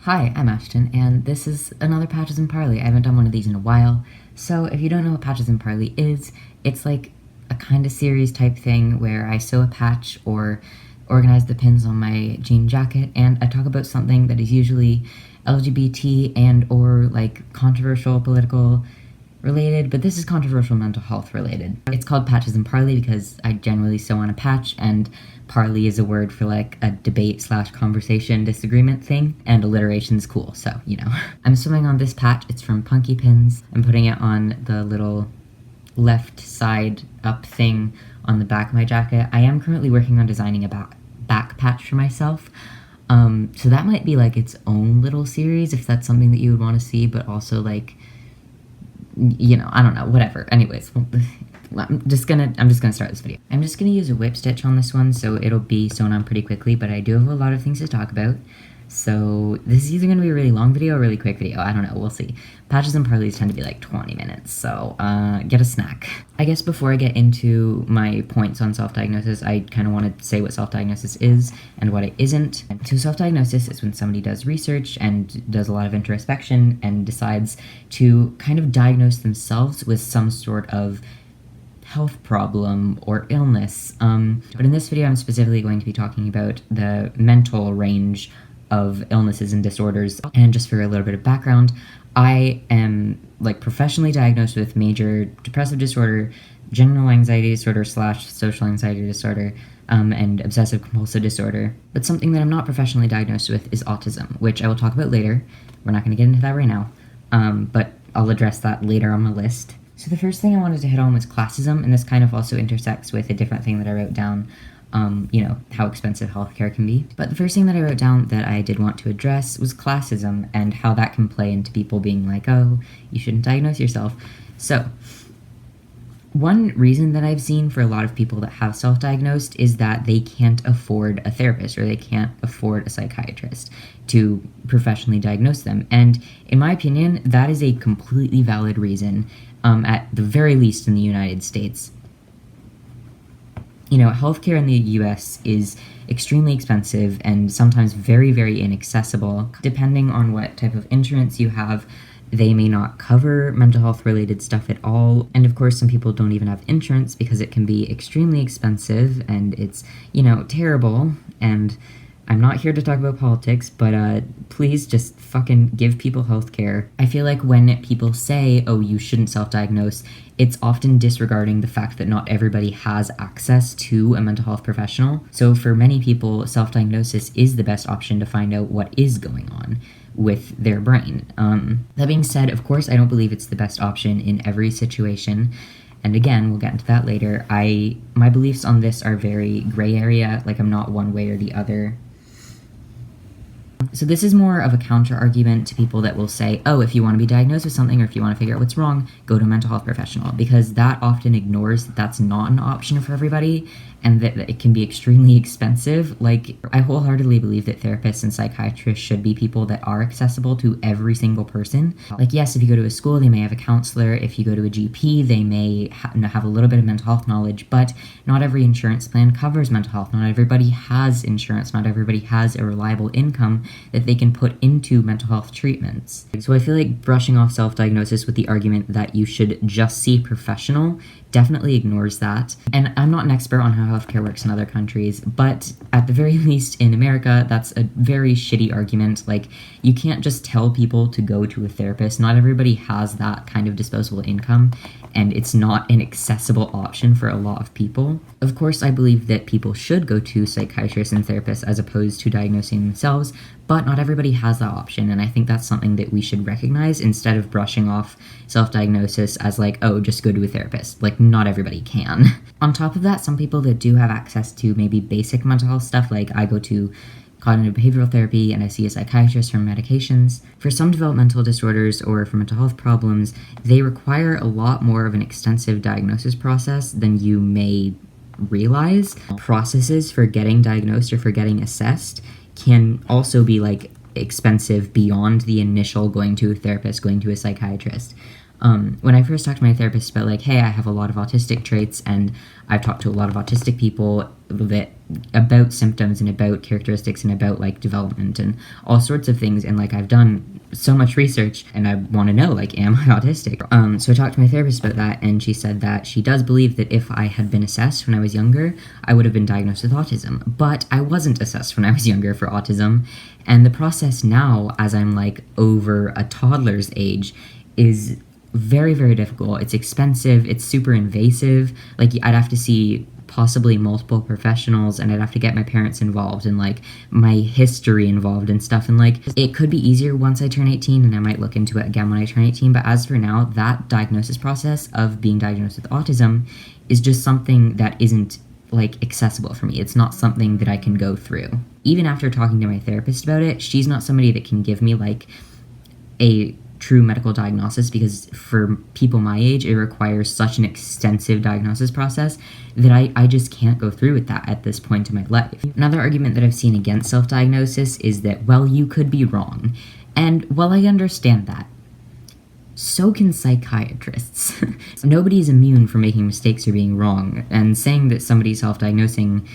Hi, I'm Ashton, and this is another Patches and Parley. I haven't done one of these in a while, so if you don't know what Patches and Parley is, it's like a kind of series type thing where I sew a patch or organize the pins on my jean jacket, and I talk about something that is usually LGBT and or like controversial, political related, but this is controversial mental health related. It's called Patches and Parley because I generally sew on a patch, and parley is a word for like a debate slash conversation disagreement thing, and alliteration's cool, so you know. I'm sewing on this patch. It's from Punky Pins. I'm putting it on the little left side up thing on the back of my jacket. I am currently working on designing a back patch for myself. So that might be like its own little series if that's something that you would want to see, but also like, you know, I don't know, whatever. Anyways, I'm just gonna start this video. I'm just gonna use a whip stitch on this one, so it'll be sewn on pretty quickly, but I do have a lot of things to talk about. So this is either gonna be a really long video or a really quick video. I don't know, we'll see. Patches and parleys tend to be like 20 minutes, so get a snack. I guess before I get into my points on self-diagnosis, I kind of want to say what self-diagnosis is and what it isn't. So self-diagnosis is when somebody does research and does a lot of introspection and decides to kind of diagnose themselves with some sort of health problem or illness. But in this video, I'm specifically going to be talking about the mental range of illnesses and disorders. And just for a little bit of background, I am like professionally diagnosed with major depressive disorder, general anxiety disorder / social anxiety disorder, and obsessive compulsive disorder. But something that I'm not professionally diagnosed with is autism, which I will talk about later. We're not going to get into that right now, but I'll address that later on my list. So the first thing I wanted to hit on was classism, and this kind of also intersects with a different thing that I wrote down, you know, how expensive healthcare can be. But the first thing that I wrote down that I did want to address was classism and how that can play into people being like, oh, you shouldn't diagnose yourself. So one reason that I've seen for a lot of people that have self-diagnosed is that they can't afford a therapist or they can't afford a psychiatrist to professionally diagnose them. And in my opinion, that is a completely valid reason, at the very least in the United States. You know, healthcare in the US is extremely expensive and sometimes very, very inaccessible. Depending on what type of insurance you have, they may not cover mental health related stuff at all. And of course, some people don't even have insurance because it can be extremely expensive and it's, you know, terrible. And I'm not here to talk about politics, but please just fucking give people healthcare. I feel like when people say, oh, you shouldn't self-diagnose, it's often disregarding the fact that not everybody has access to a mental health professional. So for many people, self-diagnosis is the best option to find out what is going on with their brain. That being said, of course, I don't believe it's the best option in every situation. And again, we'll get into that later. My beliefs on this are very gray area, like I'm not one way or the other. So this is more of a counter argument to people that will say, oh, if you want to be diagnosed with something or if you want to figure out what's wrong, go to a mental health professional, because that often ignores that that's not an option for everybody and that it can be extremely expensive. Like, I wholeheartedly believe that therapists and psychiatrists should be people that are accessible to every single person. Like, yes, if you go to a school, they may have a counselor. If you go to a GP, they may have a little bit of mental health knowledge, but not every insurance plan covers mental health. Not everybody has insurance. Not everybody has a reliable income that they can put into mental health treatments. So I feel like brushing off self-diagnosis with the argument that you should just see a professional definitely ignores that. And I'm not an expert on how healthcare works in other countries, but at the very least in America, that's a very shitty argument. Like, you can't just tell people to go to a therapist. Not everybody has that kind of disposable income, and it's not an accessible option for a lot of people. Of course, I believe that people should go to psychiatrists and therapists as opposed to diagnosing themselves, but not everybody has that option, and I think that's something that we should recognize instead of brushing off self-diagnosis as like, oh, just go to a therapist. Like, not everybody can. On top of that, some people that do have access to maybe basic mental health stuff, like I go to cognitive behavioral therapy and I see a psychiatrist for medications. For some developmental disorders or for mental health problems, they require a lot more of an extensive diagnosis process than you may realize. Processes for getting diagnosed or for getting assessed can also be like expensive beyond the initial going to a therapist, going to a psychiatrist. When I first talked to my therapist about like, hey, I have a lot of autistic traits and I've talked to a lot of autistic people, that about symptoms and about characteristics and about like development and all sorts of things, and like I've done so much research and I want to know, like, am I autistic? So I talked to my therapist about that, and she said that she does believe that if I had been assessed when I was younger, I would have been diagnosed with autism. But I wasn't assessed when I was younger for autism, and the process now, as I'm like over a toddler's age, is very, very difficult. It's expensive, it's super invasive. Like, I'd have to see possibly multiple professionals, and I'd have to get my parents involved and like my history involved and stuff, and like it could be easier once I turn 18, and I might look into it again when I turn 18, but as for now, that diagnosis process of being diagnosed with autism is just something that isn't like accessible for me. It's not something that I can go through. Even after talking to my therapist about it, she's not somebody that can give me like a true medical diagnosis, because for people my age, it requires such an extensive diagnosis process that I just can't go through with that at this point in my life. Another argument that I've seen against self-diagnosis is that, well, you could be wrong. And while I understand that, so can psychiatrists. Nobody's immune from making mistakes or being wrong, and saying that somebody's self-diagnosing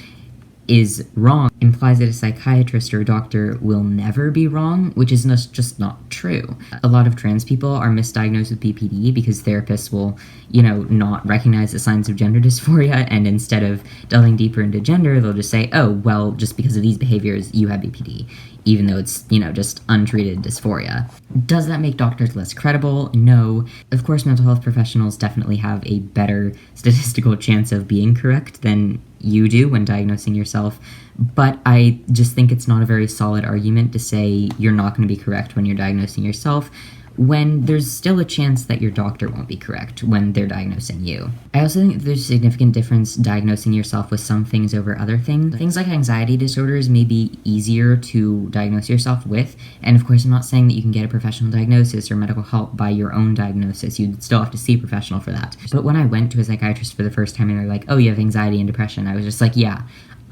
is wrong implies that a psychiatrist or a doctor will never be wrong, which is just not true. A lot of trans people are misdiagnosed with BPD because therapists will, not recognize the signs of gender dysphoria, and instead of delving deeper into gender, they'll just say, oh, well, just because of these behaviors, you have BPD, even though it's, just untreated dysphoria. Does that make doctors less credible? No. Of course, mental health professionals definitely have a better statistical chance of being correct than you do when diagnosing yourself, but I just think it's not a very solid argument to say you're not going to be correct when you're diagnosing yourself, when there's still a chance that your doctor won't be correct when they're diagnosing you. I also think there's a significant difference diagnosing yourself with some things over other things. Things like anxiety disorders may be easier to diagnose yourself with, and of course I'm not saying that you can get a professional diagnosis or medical help by your own diagnosis. You'd still have to see a professional for that. But when I went to a psychiatrist for the first time and they're like, oh, you have anxiety and depression, I was just like, yeah,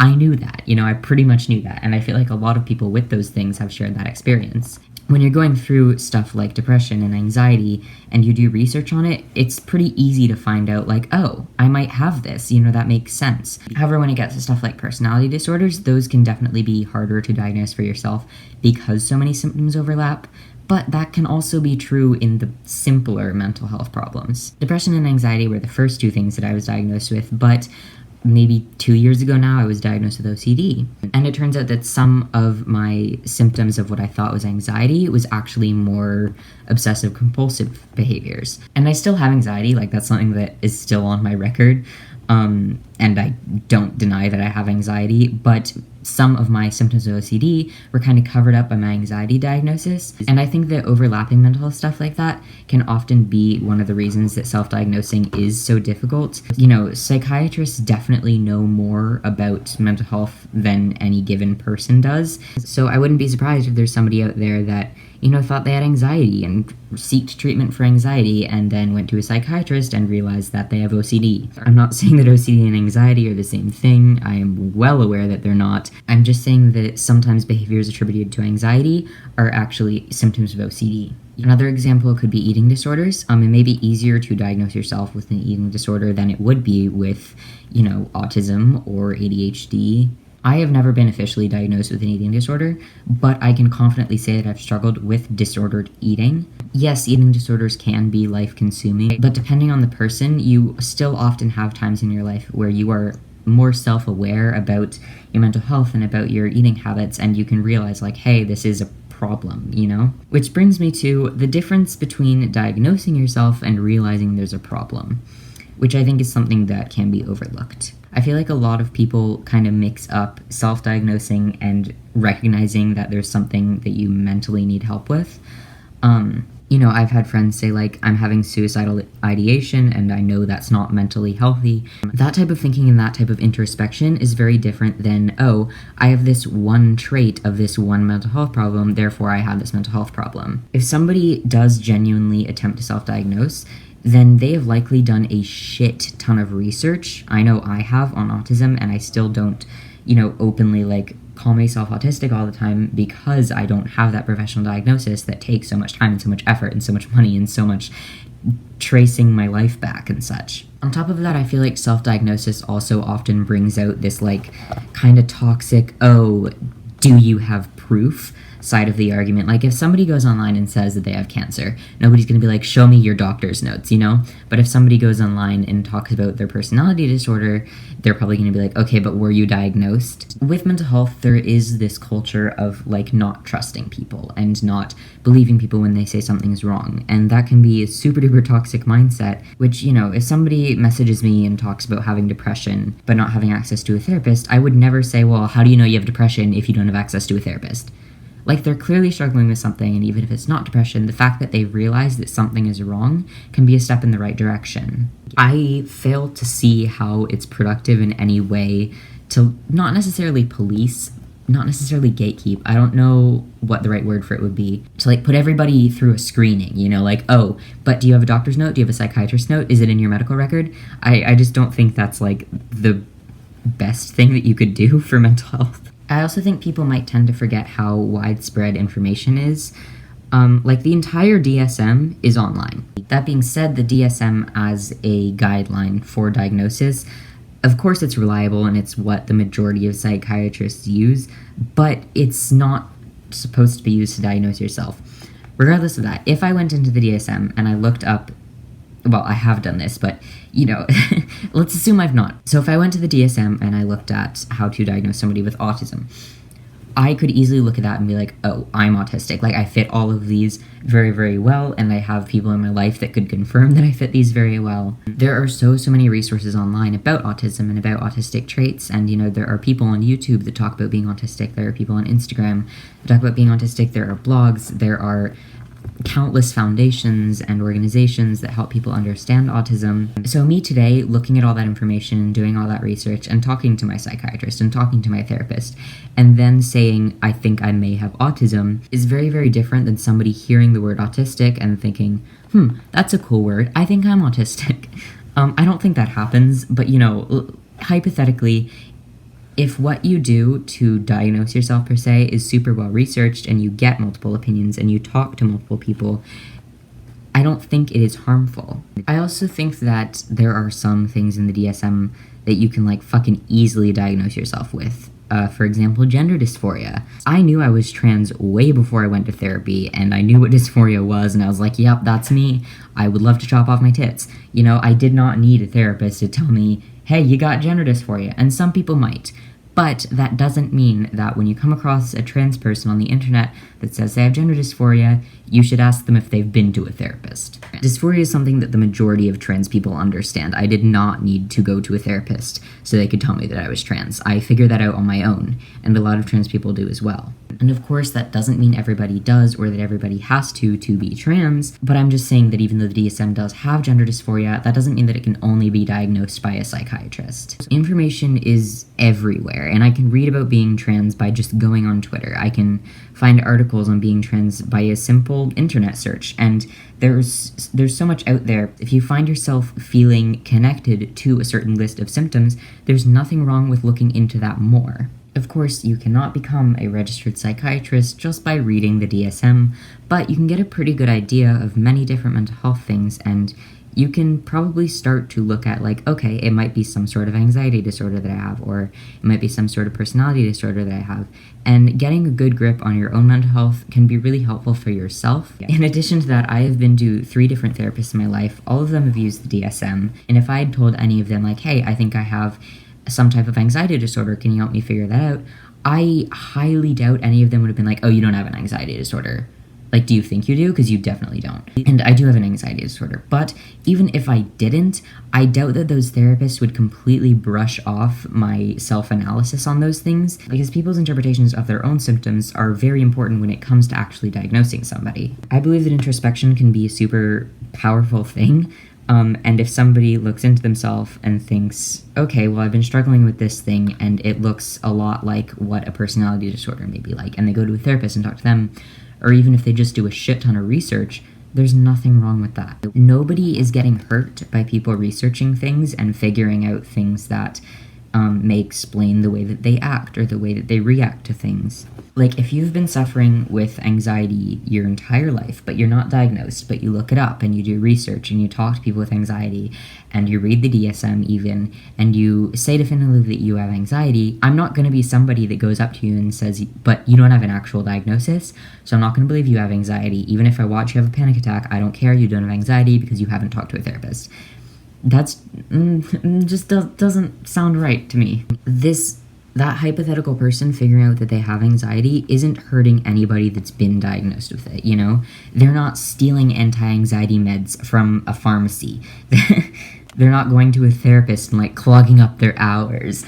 I knew that. I pretty much knew that, and I feel like a lot of people with those things have shared that experience. When you're going through stuff like depression and anxiety and you do research on it, it's pretty easy to find out like, oh, I might have this, that makes sense. However, when it gets to stuff like personality disorders, those can definitely be harder to diagnose for yourself because so many symptoms overlap, but that can also be true in the simpler mental health problems. Depression and anxiety were the first two things that I was diagnosed with, but maybe 2 years ago now, I was diagnosed with OCD. And it turns out that some of my symptoms of what I thought was anxiety was actually more obsessive compulsive behaviors. And I still have anxiety, like that's something that is still on my record. And I don't deny that I have anxiety, but some of my symptoms of OCD were kind of covered up by my anxiety diagnosis. And I think that overlapping mental health stuff like that can often be one of the reasons that self-diagnosing is so difficult. Psychiatrists definitely know more about mental health than any given person does. So I wouldn't be surprised if there's somebody out there that, thought they had anxiety and sought treatment for anxiety and then went to a psychiatrist and realized that they have OCD. I'm not saying that OCD and anxiety are the same thing. I am well aware that they're not. I'm just saying that sometimes behaviors attributed to anxiety are actually symptoms of OCD. Another example could be eating disorders. It may be easier to diagnose yourself with an eating disorder than it would be with, autism or ADHD. I have never been officially diagnosed with an eating disorder, but I can confidently say that I've struggled with disordered eating. Yes, eating disorders can be life-consuming, but depending on the person, you still often have times in your life where you are more self-aware about your mental health and about your eating habits, and you can realize like, hey, this is a problem, Which brings me to the difference between diagnosing yourself and realizing there's a problem, which I think is something that can be overlooked. I feel like a lot of people kind of mix up self-diagnosing and recognizing that there's something that you mentally need help with. I've had friends say like, I'm having suicidal ideation and I know that's not mentally healthy. That type of thinking and that type of introspection is very different than, oh, I have this one trait of this one mental health problem, therefore I have this mental health problem. If somebody does genuinely attempt to self-diagnose, then they have likely done a shit ton of research. I know I have on autism, and I still don't, openly call myself autistic all the time because I don't have that professional diagnosis that takes so much time and so much effort and so much money and so much tracing my life back and such. On top of that, I feel like self-diagnosis also often brings out this like kind of toxic, oh, do you have proof side of the argument. Like if somebody goes online and says that they have cancer, nobody's going to be like, show me your doctor's notes, you know? But if somebody goes online and talks about their personality disorder, they're probably going to be like, okay, but were you diagnosed? With mental health, there is this culture of like not trusting people and not believing people when they say something's wrong. And that can be a super duper toxic mindset, which, you know, if somebody messages me and talks about having depression but not having access to a therapist, I would never say, well, how do you know you have depression if you don't have access to a therapist? Like, they're clearly struggling with something, and even if it's not depression, the fact that they realize that something is wrong can be a step in the right direction. I fail to see how it's productive in any way to not necessarily police, not necessarily gatekeep, I don't know what the right word for it would be, to like put everybody through a screening, you know, like, oh, but do you have a doctor's note? Do you have a psychiatrist's note? Is it in your medical record? I just don't think that's like the best thing that you could do for mental health. I also think people might tend to forget how widespread information is. Like, the entire DSM is online. That being said, the DSM as a guideline for diagnosis, of course it's reliable and it's what the majority of psychiatrists use, but it's not supposed to be used to diagnose yourself. Regardless of that, if I went into the DSM and I looked up, well, I have done this, but, you know, let's assume I've not. So if I went to the DSM and I looked at how to diagnose somebody with autism, I could easily look at that and be like, oh, I'm autistic. Like, I fit all of these very, very well, and I have people in my life that could confirm that I fit these very well. There are so many resources online about autism and about autistic traits, and, you know, there are people on YouTube that talk about being autistic. There are people on Instagram that talk about being autistic. There are blogs. There are countless foundations and organizations that help people understand autism. So me today, looking at all that information, doing all that research, and talking to my psychiatrist and talking to my therapist, and then saying, I think I may have autism, is very, very different than somebody hearing the word autistic and thinking, that's a cool word, I think I'm autistic. I don't think that happens, but, you know, hypothetically, if what you do to diagnose yourself per se is super well researched and you get multiple opinions and you talk to multiple people, I don't think it is harmful. I also think that there are some things in the DSM that you can like fucking easily diagnose yourself with. For example, gender dysphoria. I knew I was trans way before I went to therapy, and I knew what dysphoria was, and I was like, yep, that's me. I would love to chop off my tits. You know, I did not need a therapist to tell me, hey, you got gender dysphoria, and some people might. But that doesn't mean that when you come across a trans person on the internet that says they have gender dysphoria, you should ask them if they've been to a therapist. Dysphoria is something that the majority of trans people understand. I did not need to go to a therapist so they could tell me that I was trans. I figured that out on my own, and a lot of trans people do as well. And of course, that doesn't mean everybody does or that everybody has to be trans, but I'm just saying that even though the DSM does have gender dysphoria, that doesn't mean that it can only be diagnosed by a psychiatrist. Information is everywhere, and I can read about being trans by just going on Twitter. I can find articles on being trans by a simple internet search, and there's so much out there. If you find yourself feeling connected to a certain list of symptoms, there's nothing wrong with looking into that more. Of course, you cannot become a registered psychiatrist just by reading the DSM, but you can get a pretty good idea of many different mental health things, and you can probably start to look at, like, okay, it might be some sort of anxiety disorder that I have, or it might be some sort of personality disorder that I have. And getting a good grip on your own mental health can be really helpful for yourself. In addition to that, I have been to 3 different therapists in my life. All of them have used the DSM, and if I had told any of them, like, hey, I think I have some type of anxiety disorder, can you help me figure that out? I highly doubt any of them would have been like, oh, you don't have an anxiety disorder. Like, do you think you do? Because you definitely don't. And I do have an anxiety disorder. But even if I didn't, I doubt that those therapists would completely brush off my self-analysis on those things, because people's interpretations of their own symptoms are very important when it comes to actually diagnosing somebody. I believe that introspection can be a super powerful thing. And if somebody looks into themselves and thinks, okay, well, I've been struggling with this thing, and it looks a lot like what a personality disorder may be like, and they go to a therapist and talk to them, or even if they just do a shit ton of research, there's nothing wrong with that. Nobody is getting hurt by people researching things and figuring out things that may explain the way that they act or the way that they react to things. Like, if you've been suffering with anxiety your entire life, but you're not diagnosed, but you look it up and you do research and you talk to people with anxiety and you read the DSM even, and you say definitively that you have anxiety, I'm not going to be somebody that goes up to you and says, but you don't have an actual diagnosis, so I'm not going to believe you have anxiety. Even if I watch you have a panic attack, I don't care, you don't have anxiety because you haven't talked to a therapist. That's just doesn't sound right to me. That hypothetical person figuring out that they have anxiety isn't hurting anybody that's been diagnosed with it, you know? They're not stealing anti-anxiety meds from a pharmacy. They're not going to a therapist and, like, clogging up their hours.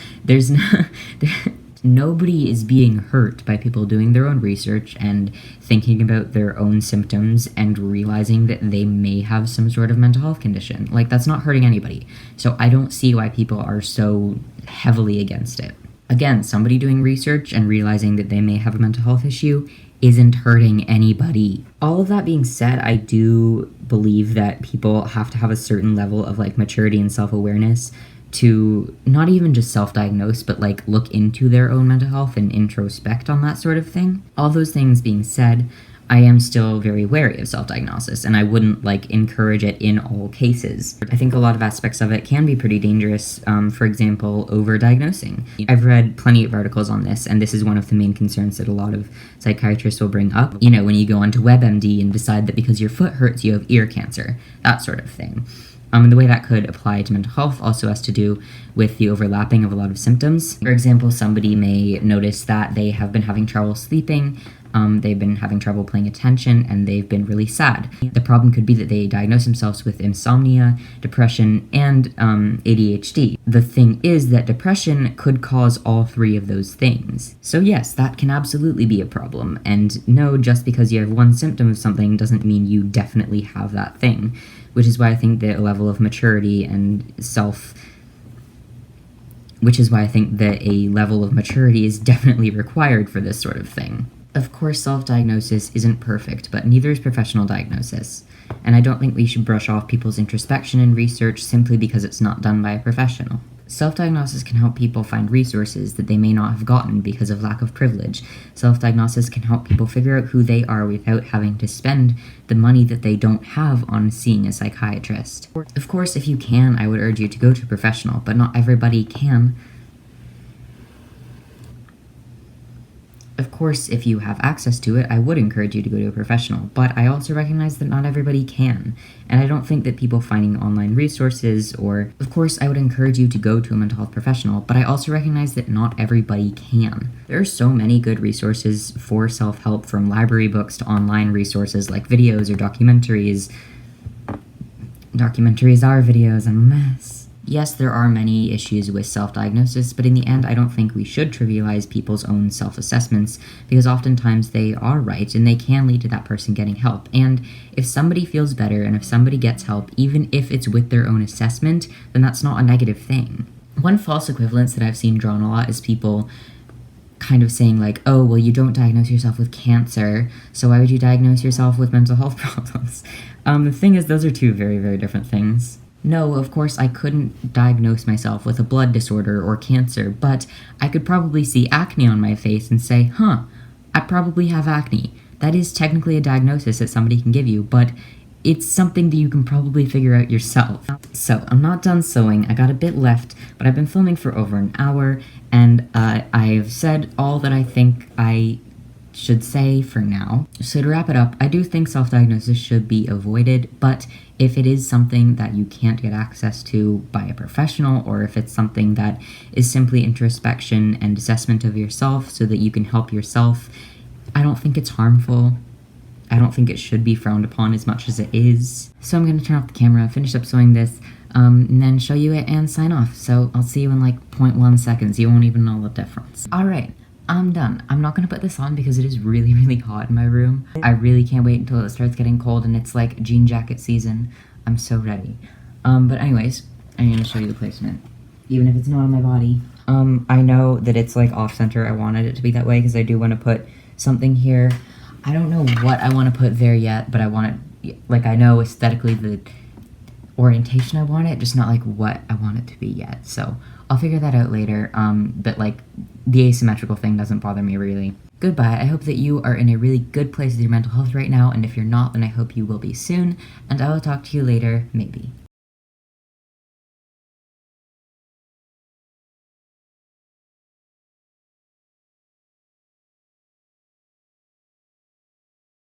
Nobody is being hurt by people doing their own research and thinking about their own symptoms and realizing that they may have some sort of mental health condition. Like, that's not hurting anybody. So I don't see why people are so heavily against it. Again, somebody doing research and realizing that they may have a mental health issue isn't hurting anybody. All of that being said, I do believe that people have to have a certain level of, like, maturity and self-awareness to not even just self-diagnose, but, like, look into their own mental health and introspect on that sort of thing. All those things being said, I am still very wary of self-diagnosis, and I wouldn't, like, encourage it in all cases. I think a lot of aspects of it can be pretty dangerous, for example, over-diagnosing. I've read plenty of articles on this, and this is one of the main concerns that a lot of psychiatrists will bring up. You know, when you go onto WebMD and decide that because your foot hurts, you have ear cancer, that sort of thing. And the way that could apply to mental health also has to do with the overlapping of a lot of symptoms. For example, somebody may notice that they have been having trouble sleeping, they've been having trouble paying attention, and they've been really sad. The problem could be that they diagnose themselves with insomnia, depression, and ADHD. The thing is that depression could cause all three of those things. So yes, that can absolutely be a problem. And no, just because you have one symptom of something doesn't mean you definitely have that thing. Which is why I think that a level of maturity and which is why I think that a level of maturity is definitely required for this sort of thing. Of course, self-diagnosis isn't perfect, but neither is professional diagnosis. And I don't think we should brush off people's introspection and research simply because it's not done by a professional. Self-diagnosis can help people find resources that they may not have gotten because of lack of privilege. Self-diagnosis can help people figure out who they are without having to spend the money that they don't have on seeing a psychiatrist. Of course, if you can, I would urge you to go to a professional, but not everybody can. Of course, if you have access to it, I would encourage you to go to a professional, but I also recognize that not everybody can, and I don't think that people finding online resources of course, I would encourage you to go to a mental health professional, but I also recognize that not everybody can. There are so many good resources for self-help, from library books to online resources like videos or documentaries. Documentaries are videos, I'm a mess. Yes, there are many issues with self-diagnosis, but in the end, I don't think we should trivialize people's own self-assessments, because oftentimes they are right, and they can lead to that person getting help. And if somebody feels better, and if somebody gets help, even if it's with their own assessment, then that's not a negative thing. One false equivalence that I've seen drawn a lot is people kind of saying, like, oh, well, you don't diagnose yourself with cancer, so why would you diagnose yourself with mental health problems? The thing is, those are two very, very different things. No, of course, I couldn't diagnose myself with a blood disorder or cancer, but I could probably see acne on my face and say, I probably have acne. That is technically a diagnosis that somebody can give you, but it's something that you can probably figure out yourself. So, I'm not done sewing. I got a bit left, but I've been filming for over an hour, and I've said all that I think I should say for now. So to wrap it up, I do think self-diagnosis should be avoided, but if it is something that you can't get access to by a professional, or if it's something that is simply introspection and assessment of yourself so that you can help yourself, I don't think it's harmful. I don't think it should be frowned upon as much as it is. So I'm going to turn off the camera, finish up sewing this, and then show you it and sign off. So I'll see you in like 0.1 seconds. You won't even know the difference. Alright. I'm done. I'm not going to put this on because it is really, really hot in my room. I really can't wait until it starts getting cold and it's like jean jacket season. I'm so ready. But anyways, I'm going to show you the placement. Even if it's not on my body. I know that it's like off center. I wanted it to be that way because I do want to put something here. I don't know what I want to put there yet, but I want it, like, I know aesthetically that orientation I want it, just not like what I want it to be yet. So I'll figure that out later. But like the asymmetrical thing doesn't bother me really. Goodbye. I hope that you are in a really good place with your mental health right now, and if you're not, then I hope you will be soon, and I will talk to you later, maybe.